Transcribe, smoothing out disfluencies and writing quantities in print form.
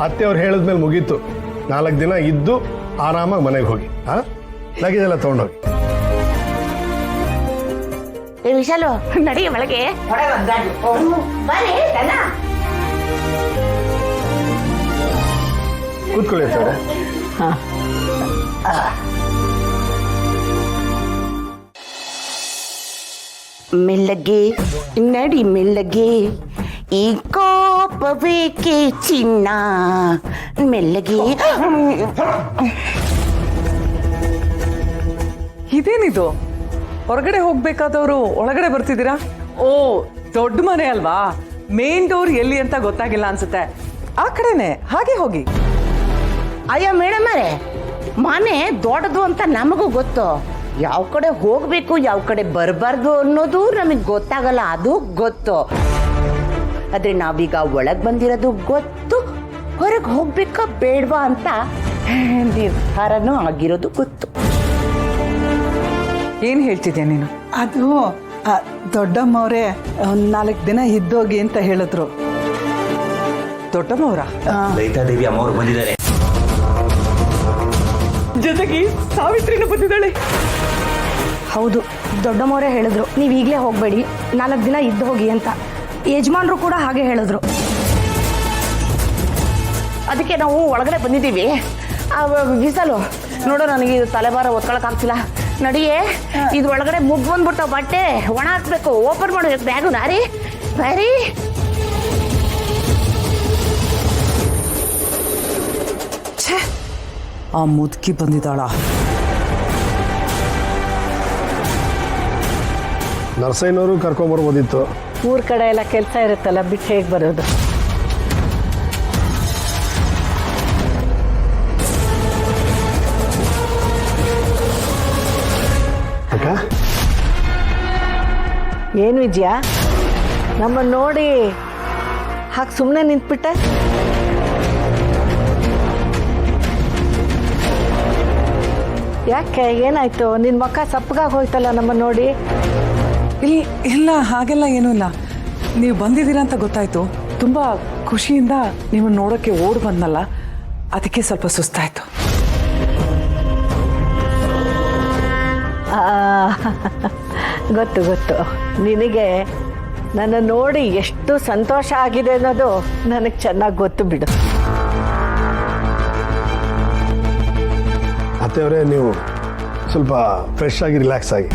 ಅತ್ತೆಯವ್ರು ಹೇಳಿದ್ಮೇಲೆ ಮುಗೀತು. 4 ದಿನ ಇದ್ದು ಆರಾಮಾಗಿ ಮನೆಗೆ ಹೋಗಿ. ಲಗೇಜ್ ಎಲ್ಲ ತೊಗೊಂಡೋಗಿ. ವಿಶಾಲು ನಡಿ ಒಳಗೆ. ಕೂತ್ಕೊಳ್ಳಿ ಅತ್ತವ್ರೆ. ಮೆಲ್ಲಗೆ ನಡಿ ಮೆಲ್ಲಗೆ, ಈ ಕೋಪವೇಕೆ ಚಿನ್ನ, ಮೆಲ್ಲಗೆ. ಇದೇನಿದು? ಹೊರಗಡೆ ಹೋಗ್ಬೇಕಾದವರು ಒಳಗಡೆ ಬರ್ತಿದ್ದೀರಾ? ಓ, ದೊಡ್ಡ ಮನೆ ಅಲ್ವಾ, ಮೇನ್ ಡೋರ್ ಎಲ್ಲಿ ಅಂತ ಗೊತ್ತಾಗಿಲ್ಲ ಅನ್ಸುತ್ತೆ. ಆ ಕಡೆನೆ, ಹಾಗೆ ಹೋಗಿ. ಅಯ್ಯೋ ಮೇಡಮ್ ಅವರೇ, ಮನೆ ದೊಡ್ಡದು ಅಂತ ನಮಗೂ ಗೊತ್ತು. ಯಾವ ಕಡೆ ಹೋಗ್ಬೇಕು ಯಾವ ಕಡೆ ಬರಬಾರ್ದು ಅನ್ನೋದು ನಮಗೆ ಗೊತ್ತಾಗಲ್ಲ, ಅದು ಗೊತ್ತು. ಆದ್ರೆ ನಾವೀಗ ಒಳಗ್ ಬಂದಿರೋದು ಗೊತ್ತು, ಹೊರಗೆ ಹೋಗ್ಬೇಕಾ ಬೇಡವಾ ಅಂತ ನಿರ್ಧಾರನೂ ಆಗಿರೋದು ಗೊತ್ತು. ಏನ್ ಹೇಳ್ತಿದ್ಯಾ ನೀನು? ಅದು ದೊಡ್ಡಮ್ಮವ್ರೆ 4 ದಿನ ಇದ್ದೋಗಿ ಅಂತ ಹೇಳಿದ್ರು. ದೊಡ್ಡಮ್ಮವ್ರ? ಲಲಿತಾದೇವಿ ಅಮ್ಮವ್ರು ಬಂದಿದ್ದಾರೆ. ಜೊತೆಗೆ ಸಾವಿತ್ರಿನೂ ಬಂದಿದ್ದಾಳೆ. ಹೌದು, ದೊಡ್ಡಮ್ಮವರೇ ಹೇಳಿದ್ರು ನೀವು ಈಗಲೇ ಹೋಗಬೇಡಿ, 4 ದಿನ ಇದ್ದು ಹೋಗಿ ಅಂತ. ಯಜಮಾನ್ರು ಕೂಡ ಹಾಗೆ ಹೇಳಿದ್ರು. ಅದಕ್ಕೆ ನಾವು ಒಳಗಡೆ ಬಂದಿದ್ದೀವಿ. ವಿಸಲು ನೋಡು, ನನಗೆ ಇದು ತಲೆಭಾರ ಒತ್ಕೊಳಕ್ಕಾಗ್ತಿಲ್ಲ. ನಡಿಯೇ, ಇದು ಒಳಗಡೆ ಮುಗ್ ಬಂದ್ಬಿಟ್ಟು ಬಟ್ಟೆ ಒಣ ಹಾಕ್ಬೇಕು. ಓಪನ್ ಮಾಡಬೇಕು ಬ್ಯಾಗು. ನಾರಿ ಬ್ಯಾರಿ. ಛೇ, ಆ ಮುದುಕಿ ಬಂದಿದ್ದಾಳ. ನರ್ಸಯ್ಯನವರು ಕರ್ಕೊಂಬರ್ಬೋದಿತ್ತು. ಊರ್ ಕಡೆ ಎಲ್ಲ ಕೆಲಸ ಇರುತ್ತಲ್ಲ, ಬಿಟ್ಟು ಹೇಗೆ ಬರೋದು? ಅಕ್ಕ, ಏನು ವಿಜಯ, ನಮ್ಮನ್ನು ನೋಡಿ ಹಾಗೆ ಸುಮ್ಮನೆ ನಿಂತ್ಬಿಟ್ಟೆ? ಯಾಕೆ, ಏನಾಯ್ತು? ನಿನ್ನ ಮುಖ ಸಪ್ಪಗಾಗಿ ಹೋಯ್ತಲ್ಲ ನಮ್ಮನ್ನು ನೋಡಿ. ಇಲ್ಲ, ಹಾಗೆಲ್ಲ ಏನೂ ಇಲ್ಲ. ನೀವು ಬಂದಿದ್ದೀರಾ ಅಂತ ಗೊತ್ತಾಯ್ತು. ತುಂಬಾ ಖುಷಿಯಿಂದ ನೀವು ನೋಡೋಕ್ಕೆ ಓಡ್ ಬಂದಲ್ಲ, ಅದಕ್ಕೆ ಸ್ವಲ್ಪ ಸುಸ್ತಾಯ್ತು. ಗೊತ್ತು ಗೊತ್ತು, ನಿನಗೆ ನನ್ನ ನೋಡಿ ಎಷ್ಟು ಸಂತೋಷ ಆಗಿದೆ ಅನ್ನೋದು ನನಗೆ ಚೆನ್ನಾಗಿ ಗೊತ್ತು ಬಿಡು. ಅತ್ತೆಯವರೇ, ನೀವು ಸ್ವಲ್ಪ ಫ್ರೆಶ್ ಆಗಿ ರಿಲ್ಯಾಕ್ಸ್ ಆಗಿ.